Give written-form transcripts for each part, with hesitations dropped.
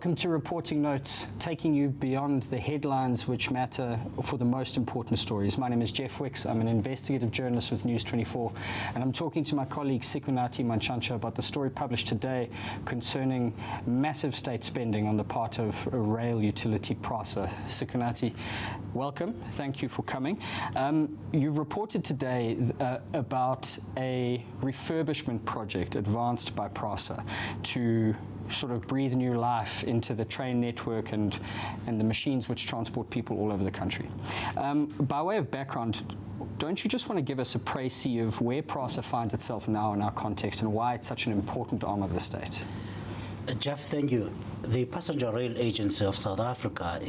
Welcome to Reporting Notes, taking you beyond the headlines which matter for the most important stories. My name is Jeff Wicks. I'm an investigative journalist with News 24, and I'm talking to my colleague Sikunati Manchancha about the story published today concerning massive state spending on the part of a rail utility Prasa. Sikunati, welcome. Thank you for coming. You've reported today about a refurbishment project advanced by Prasa to sort of breathe new life into the train network and the machines which transport people all over the country. By way of background, don't you just want to give us a précis of where Prasa finds itself now in our context and why it's such an important arm of the state? Jeff, thank you. The Passenger Rail Agency of South Africa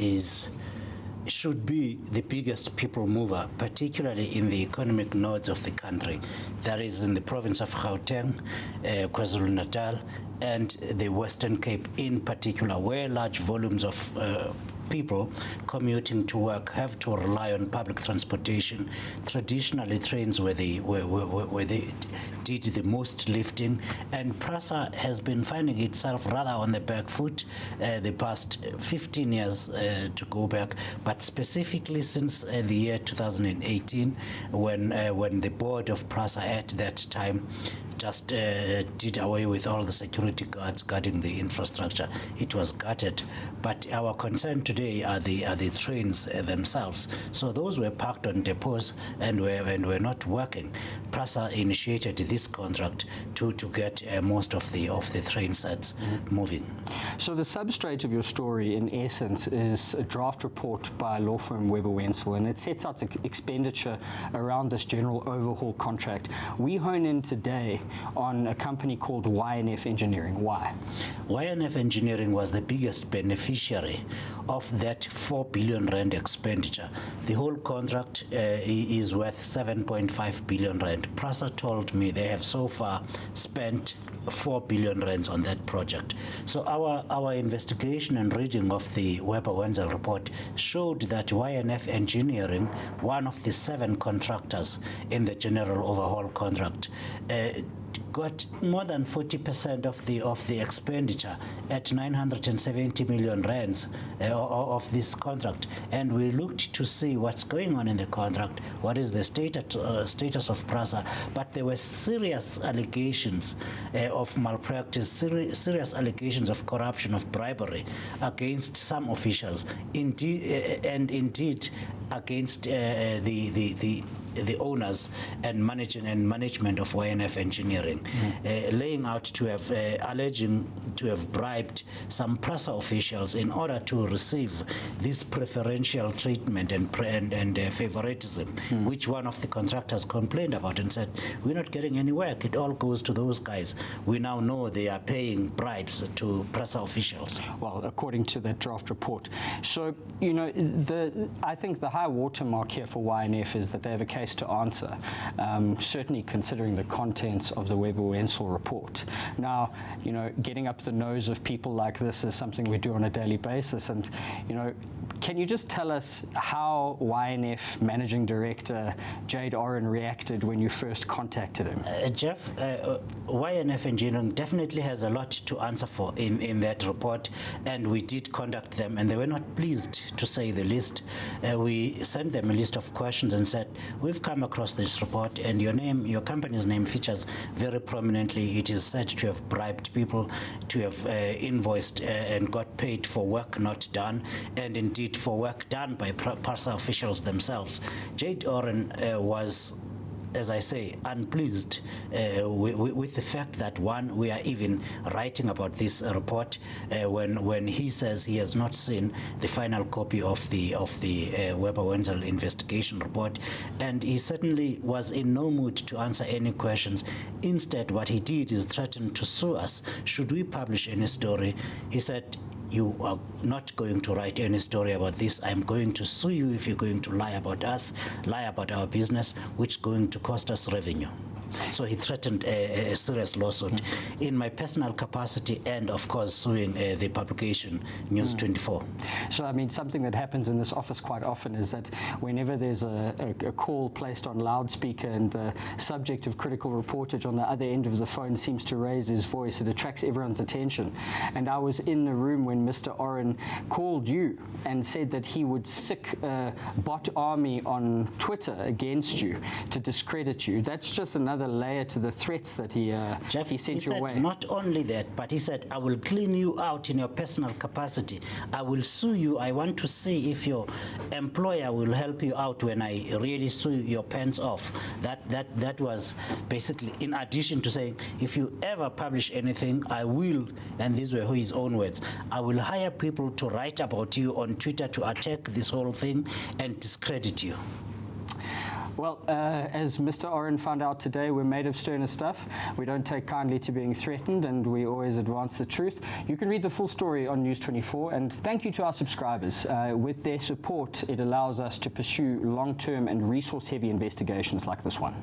should be the biggest people mover, particularly in the economic nodes of the country. That is in the province of Gauteng, KwaZulu-Natal, and the Western Cape in particular, where large volumes of people commuting to work have to rely on public transportation. Traditionally, trains where they did the most lifting, and Prasa has been finding itself rather on the back foot the past 15 years to go back, but specifically since the year 2018, when the board of Prasa at that time just did away with all the security guards guarding the infrastructure. It was gutted, but our concern today are the trains themselves. So those were parked on depots and were not working. Prasa initiated this contract to get most of the train sets moving. So the substrate of your story, in essence, is a draft report by law firm Weber Wenzel, and it sets out expenditure around this general overhaul contract. We hone in today on a company called YNF Engineering. Why? YNF Engineering was the biggest beneficiary of that 4 billion rand expenditure. The whole contract is worth 7.5 billion rand. Prasa told me they have so far spent 4 billion rands on that project. So our investigation and reading of the Weber Wenzel report showed that YNF Engineering, one of the 7 contractors in the general overhaul contract, got more than 40% of the expenditure at 970 million rands of this contract. And we looked to see what's going on in the contract, what is the status of Prasa, but there were serious allegations of malpractice, serious allegations of corruption, of bribery against some officials, indeed against the owners and management of YNF Engineering, laying out to have alleging to have bribed some Prasa officials in order to receive this preferential treatment and favoritism, which one of the contractors complained about and said, we're not getting any work, it all goes to those guys. We now know they are paying bribes to Prasa officials. Well, according to that draft report. So, you know, I think the high watermark here for YNF is that they have a case to answer, certainly considering the contents of the Weber Wenzel report. Now, you know, getting up the nose of people like this is something we do on a daily basis, and, you know, can you just tell us how YNF Managing Director Jade Oren reacted when you first contacted him? Jeff, YNF Engineering definitely has a lot to answer for in that report, and we did contact them, and they were not pleased, to say the least. We sent them a list of questions and said, we've come across this report, and your company's name features very prominently. It is said to have bribed people, to have invoiced and got paid for work not done, and indeed for work done by Prasa officials themselves. Jade Oren was, as I say, unpleased with the fact that, one, we are even writing about this report when he says he has not seen the final copy of the Weber Wenzel investigation report, and he certainly was in no mood to answer any questions. Instead, what he did is threaten to sue us should we publish any story. He said, you are not going to write any story about this. I'm going to sue you if you're going to lie about us, lie about our business, which is going to cost us revenue. So he threatened a serious lawsuit in my personal capacity and, of course, suing the publication News 24. So, I mean, something that happens in this office quite often is that whenever there's a call placed on loudspeaker and the subject of critical reportage on the other end of the phone seems to raise his voice, it attracts everyone's attention. And I was in the room when Mr. Oren called you and said that he would sick a bot army on Twitter against you to discredit you. That's just another layer to the threats that he Jeff, sent your way. Not only that, but he said, I will clean you out in your personal capacity. I will sue you. I want to see if your employer will help you out when I really sue your pants off. That was basically in addition to saying, if you ever publish anything, I will, and these were his own words, I will hire people to write about you on Twitter to attack this whole thing and discredit you. Well, as Mr. Oren found out today, we're made of sterner stuff. We don't take kindly to being threatened, and we always advance the truth. You can read the full story on News 24, and thank you to our subscribers. With their support, it allows us to pursue long-term and resource-heavy investigations like this one.